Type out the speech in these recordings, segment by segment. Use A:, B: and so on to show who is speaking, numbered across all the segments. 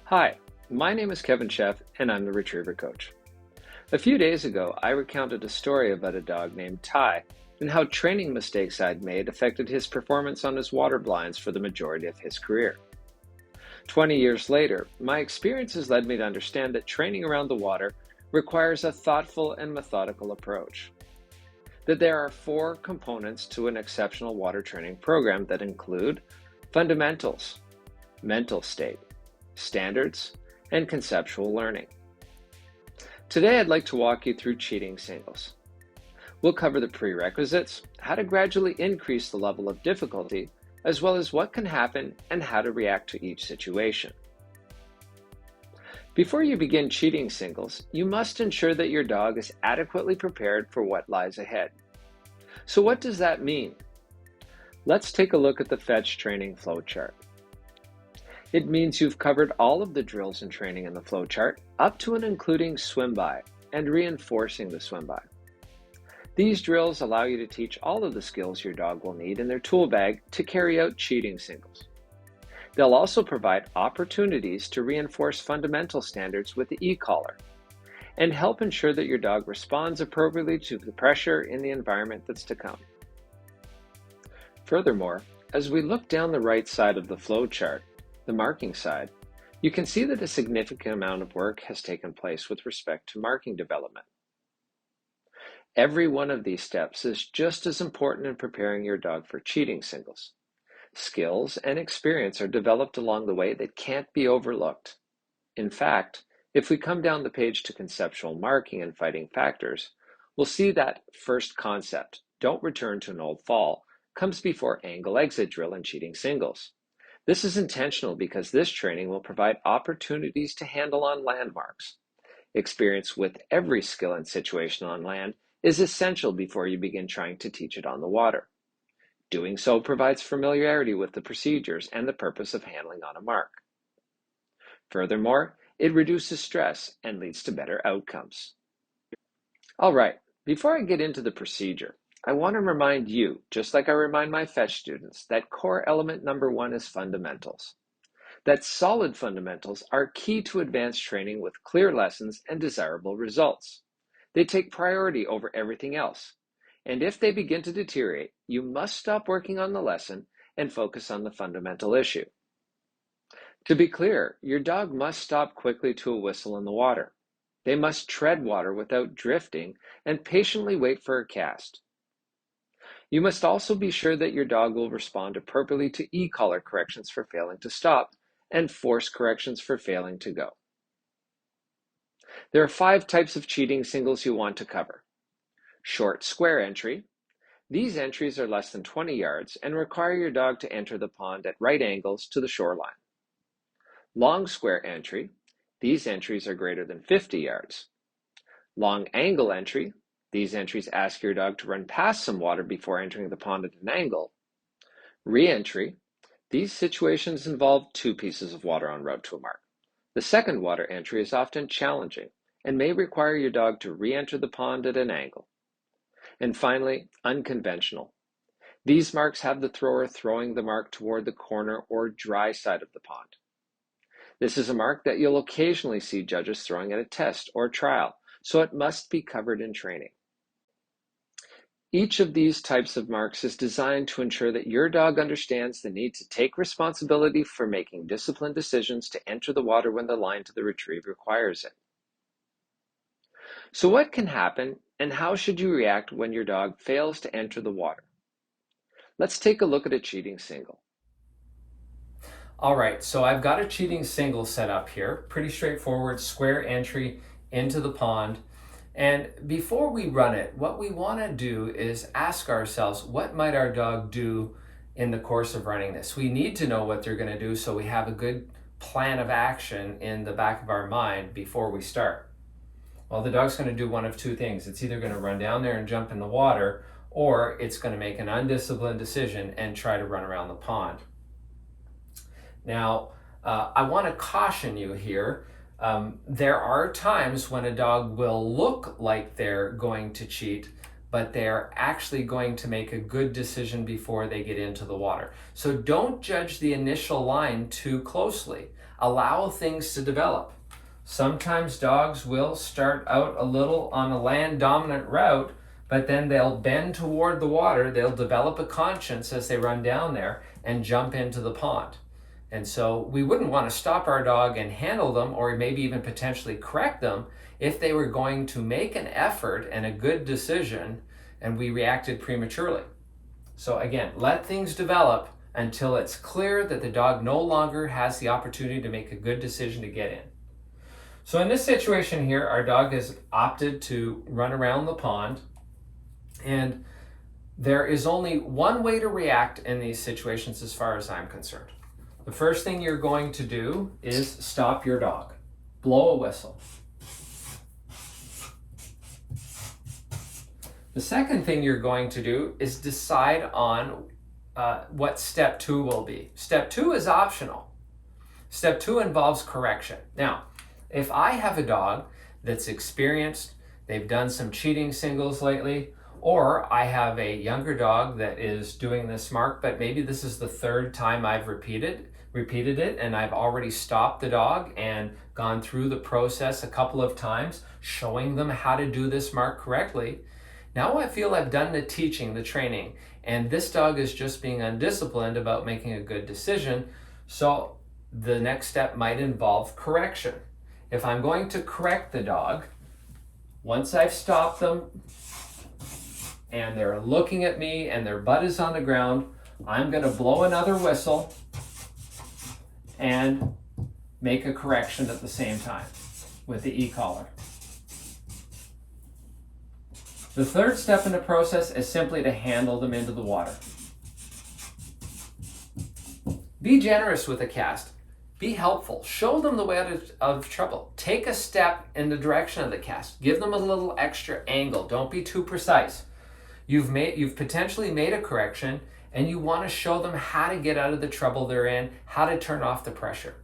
A: Hi, my name is Kevin Sheff, and I'm the Retriever Coach. A few days ago, I recounted a story about a dog named Ty and how training mistakes I'd made affected his performance on his water blinds for the majority of his career. 20 years later, my experiences led me to understand that training around the water requires a thoughtful and methodical approach. That there are four components to an exceptional water training program that include fundamentals, mental state, standards, and conceptual learning. Today, I'd like to walk you through cheating singles. We'll cover the prerequisites, how to gradually increase the level of difficulty, as well as what can happen and how to react to each situation. Before you begin cheating singles, you must ensure that your dog is adequately prepared for what lies ahead. So what does that mean? Let's take a look at the fetch training flowchart. It means you've covered all of the drills and training in the flowchart, up to and including swim by and reinforcing the swim by. These drills allow you to teach all of the skills your dog will need in their tool bag to carry out cheating singles. They'll also provide opportunities to reinforce fundamental standards with the e-collar and help ensure that your dog responds appropriately to the pressure in the environment that's to come. Furthermore, as we look down the right side of the flowchart, the marking side, you can see that a significant amount of work has taken place with respect to marking development. Every one of these steps is just as important in preparing your dog for cheating singles. Skills and experience are developed along the way that can't be overlooked. In fact, if we come down the page to conceptual marking and fighting factors, we'll see that first concept, don't return to an old fall, comes before angle exit drill and cheating singles. This is intentional because this training will provide opportunities to handle on landmarks. Experience with every skill and situation on land is essential before you begin trying to teach it on the water. Doing so provides familiarity with the procedures and the purpose of handling on a mark. Furthermore, it reduces stress and leads to better outcomes. All right, before I get into the procedure, I want to remind you, just like I remind my fetch students, that core element number one is fundamentals. That solid fundamentals are key to advanced training with clear lessons and desirable results. They take priority over everything else. And if they begin to deteriorate, you must stop working on the lesson and focus on the fundamental issue. To be clear, your dog must stop quickly to a whistle in the water. They must tread water without drifting and patiently wait for a cast. You must also be sure that your dog will respond appropriately to e-collar corrections for failing to stop and force corrections for failing to go. There are 5 types of cheating singles you want to cover. Short square entry. These entries are less than 20 yards and require your dog to enter the pond at right angles to the shoreline. Long square entry. These entries are greater than 50 yards. Long angle entry. These entries ask your dog to run past some water before entering the pond at an angle. Re-entry. These situations involve 2 pieces of water en route to a mark. The second water entry is often challenging and may require your dog to re-enter the pond at an angle. And finally, unconventional. These marks have the thrower throwing the mark toward the corner or dry side of the pond. This is a mark that you'll occasionally see judges throwing at a test or trial, so it must be covered in training. Each of these types of marks is designed to ensure that your dog understands the need to take responsibility for making disciplined decisions to enter the water when the line to the retrieve requires it. So what can happen and how should you react when your dog fails to enter the water? Let's take a look at a cheating single.
B: All right, so I've got a cheating single set up here. Pretty straightforward, square entry into the pond. And before we run it, what we want to do is ask ourselves, what might our dog do in the course of running this? We need to know what they're going to do so we have a good plan of action in the back of our mind before we start. Well, the dog's going to do one of 2 things. It's either going to run down there and jump in the water, or it's going to make an undisciplined decision and try to run around the pond. Now, I want to caution you here. There are times when a dog will look like they're going to cheat, but they're actually going to make a good decision before they get into the water. So don't judge the initial line too closely. Allow things to develop. Sometimes dogs will start out a little on a land dominant route, but then they'll bend toward the water. They'll develop a conscience as they run down there and jump into the pond. And so we wouldn't want to stop our dog and handle them, or maybe even potentially correct them, if they were going to make an effort and a good decision and we reacted prematurely. So again, let things develop until it's clear that the dog no longer has the opportunity to make a good decision to get in. So in this situation here, our dog has opted to run around the pond, and there is only one way to react in these situations as far as I'm concerned. The first thing you're going to do is stop your dog. Blow a whistle. The second thing you're going to do is decide on what step 2 will be. Step 2 is optional. Step 2 involves correction. Now, if I have a dog that's experienced, they've done some cheating singles lately, or I have a younger dog that is doing this mark, but maybe this is the third time I've repeated it, and I've already stopped the dog and gone through the process a couple of times, showing them how to do this mark correctly. Now I feel I've done the teaching, the training, and this dog is just being undisciplined about making a good decision. So the next step might involve correction. If I'm going to correct the dog, once I've stopped them and they're looking at me and their butt is on the ground, I'm going to blow another whistle and make a correction at the same time with the e-collar. The third step in the process is simply to handle them into the water. Be generous with the cast. Be helpful. Show them the way out of trouble. Take a step in the direction of the cast. Give them a little extra angle. Don't be too precise. You've potentially made a correction, and you want to show them how to get out of the trouble they're in, how to turn off the pressure.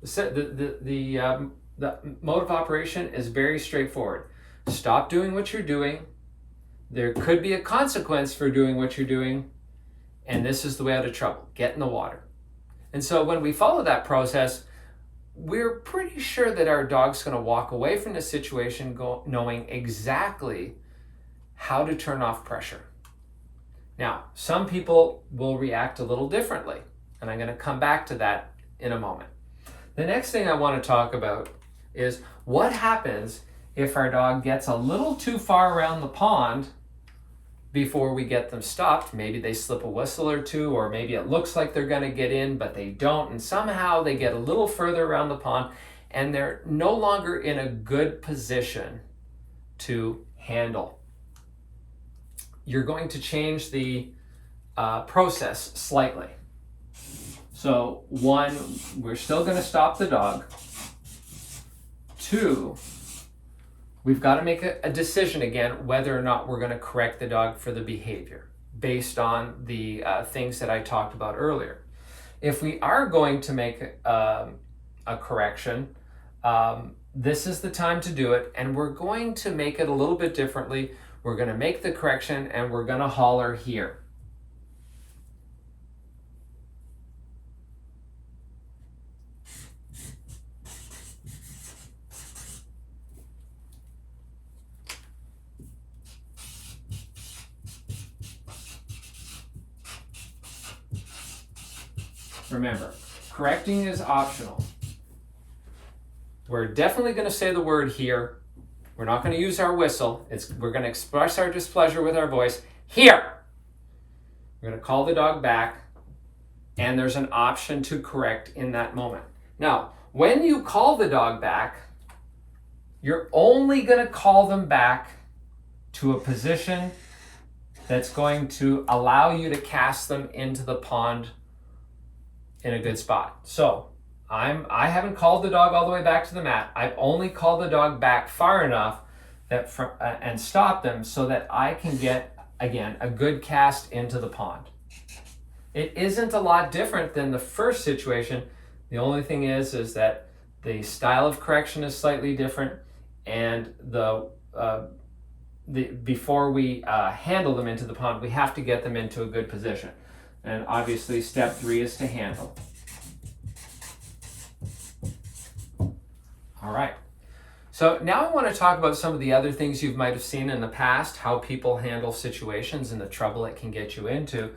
B: The mode of operation is very straightforward. Stop doing what you're doing. There could be a consequence for doing what you're doing, and this is the way out of trouble. Get in the water. And so when we follow that process, we're pretty sure that our dog's going to walk away from the situation knowing exactly how to turn off pressure. Now, some people will react a little differently, and I'm going to come back to that in a moment. The next thing I want to talk about is what happens if our dog gets a little too far around the pond before we get them stopped. Maybe they slip a whistle or two, or maybe it looks like they're going to get in, but they don't, and somehow they get a little further around the pond, and they're no longer in a good position to handle. You're going to change the process slightly. So 1, we're still going to stop the dog. 2, we've got to make a decision again whether or not we're going to correct the dog for the behavior based on the things that I talked about earlier. If we are going to make a correction, this is the time to do it, and we're going to make it a little bit differently. We're going to make the correction, and we're going to holler here. Remember, correcting is optional. We're definitely going to say the word here. We're not going to use our whistle. We're going to express our displeasure with our voice. Here! We're going to call the dog back, and there's an option to correct in that moment. Now, when you call the dog back, you're only going to call them back to a position that's going to allow you to cast them into the pond in a good spot. So I haven't called the dog all the way back to the mat. I've only called the dog back far enough and stopped them so that I can get, again, a good cast into the pond. It isn't a lot different than the first situation. The only thing is that the style of correction is slightly different, and the before we handle them into the pond, we have to get them into a good position. And obviously, step 3 is to handle. All right. So now I want to talk about some of the other things you might have seen in the past, how people handle situations and the trouble it can get you into.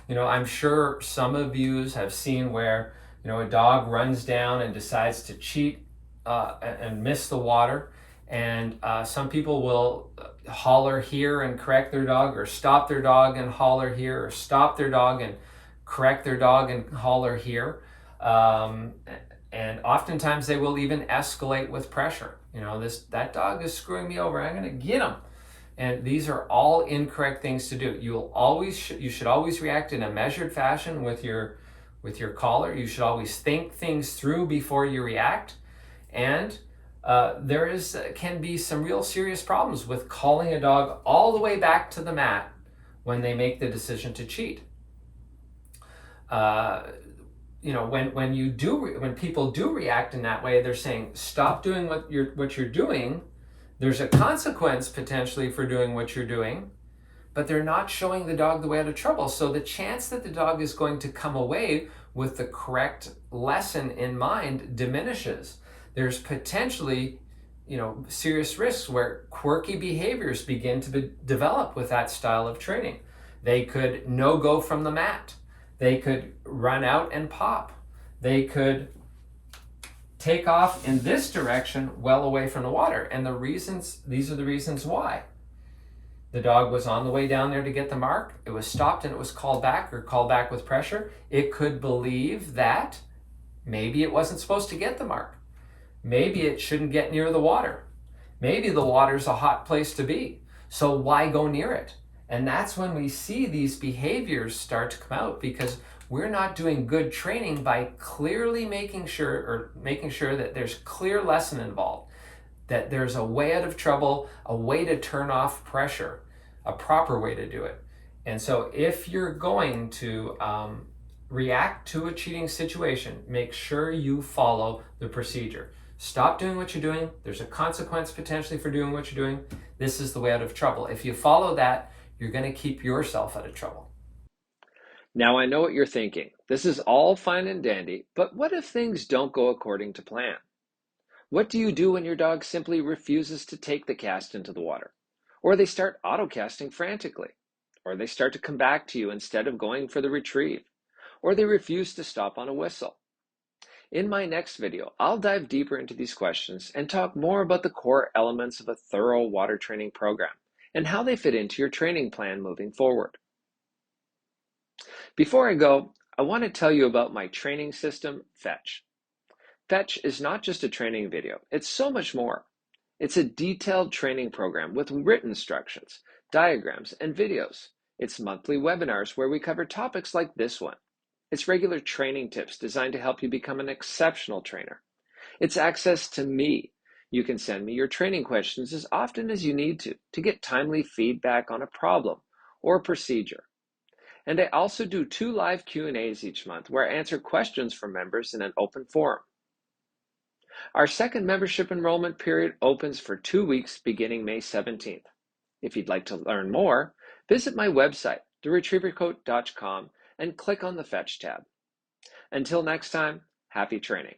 B: I'm sure some of you have seen where, a dog runs down and decides to cheat and miss the water. And some people will holler here and correct their dog, or stop their dog and holler here, or stop their dog and correct their dog and holler here. And oftentimes they will even escalate with pressure. That dog is screwing me over. I'm going to get him. And these are all incorrect things to do. You should always react in a measured fashion with your collar. You should always think things through before you react. And can be some real serious problems with calling a dog all the way back to the mat when they make the decision to cheat. When people do react in that way, they're saying, stop doing what you're doing. There's a consequence potentially for doing what you're doing, but they're not showing the dog the way out of trouble. So the chance that the dog is going to come away with the correct lesson in mind diminishes. There's potentially, serious risks where quirky behaviors begin to develop with that style of training. They could no-go from the mat. They could run out and pop. They could take off in this direction well away from the water. And these are the reasons why. The dog was on the way down there to get the mark. It was stopped and it was called back, or called back with pressure. It could believe that maybe it wasn't supposed to get the mark. Maybe it shouldn't get near the water. Maybe the water's a hot place to be. So why go near it? And that's when we see these behaviors start to come out, because we're not doing good training by clearly making sure that there's clear lesson involved, that there's a way out of trouble, a way to turn off pressure, a proper way to do it. And so if you're going to react to a cheating situation, make sure you follow the procedure. Stop doing what you're doing. There's a consequence potentially for doing what you're doing. This is the way out of trouble. If you follow that, you're going to keep yourself out of trouble.
A: Now I know what you're thinking. This is all fine and dandy, but what if things don't go according to plan? What do you do when your dog simply refuses to take the cast into the water? Or they start auto-casting frantically? Or they start to come back to you instead of going for the retrieve? Or they refuse to stop on a whistle? In my next video, I'll dive deeper into these questions and talk more about the core elements of a thorough water training program and how they fit into your training plan moving forward. Before I go, I want to tell you about my training system, Fetch. Fetch is not just a training video, it's so much more. It's a detailed training program with written instructions, diagrams, and videos. It's monthly webinars where we cover topics like this one. It's regular training tips designed to help you become an exceptional trainer. It's access to me. You can send me your training questions as often as you need to get timely feedback on a problem or a procedure. And I also do 2 live Q&As each month where I answer questions from members in an open forum. Our second membership enrollment period opens for 2 weeks beginning May 17th. If you'd like to learn more, visit my website, theretrievercoach.com, and click on the Fetch tab. Until next time, happy training.